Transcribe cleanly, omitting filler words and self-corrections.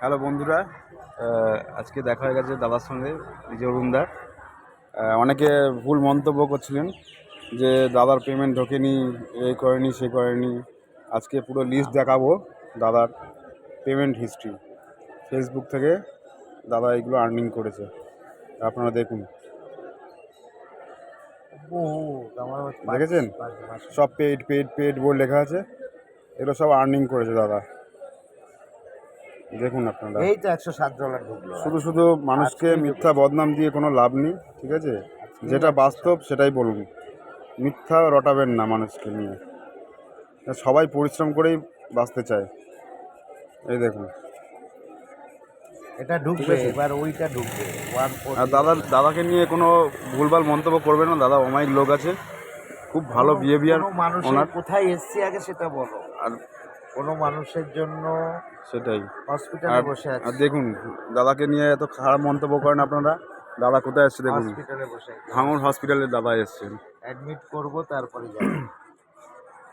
Hello বন্ধুরা, আজকে দেখা হয়ে গেছে দাদার সঙ্গে, এই যে অরুণদা। অনেকে ভুল মন্তব্য করছিলেন যে দাদার পেমেন্ট ঢোকেনি, এই করেনি সে করেনি। আজকে পুরো লিস্ট দেখাবো দাদার পেমেন্ট হিস্ট্রি। ফেসবুক থেকে দাদা এগুলো আর্নিং করেছে, আপনারা দেখুন। দেখেছেন সব পেড পেড পেড বোর্ড লেখা আছে, এগুলো সব আর্নিং করেছে দাদা। দেখুন আপনারা, এই তো $107 ঢুকলো। শুধু শুধু মানুষকে মিথ্যা বদনাম দিয়ে কোনো লাভ নেই, ঠিক আছে? যেটা বাস্তব সেটাই বলুন, মিথ্যা রটাবেন না মানুষকে নিয়ে। সবাই পরিশ্রম করেই বাঁচতে চায়। এই দেখুন, এটা ঢুকবে, এবার ওইটা ঢুকবে। আর দাদাকে নিয়ে কোনো ভুলভাল মন্তব্য করবেন না, দাদা অমায়িক লোক আছে, খুব ভালো বিহেভিয়ার মানুষের ওনার। কোথায় এসছে আগে সেটা বলো। আর কোনো মানুষের জন্য সেটাই, হসপিটালে বসে আর আছে, দেখুন দাদাকে নিয়ে এত খারাপ মন্তব্য করেন আপনারা। দাদা কোথায় এসছে দেখুন, হসপিটালে বসে আছে। ভাঙড় হসপিটালে দাদা এসছেন। অ্যাডমিট করবো তারপরে যাবো।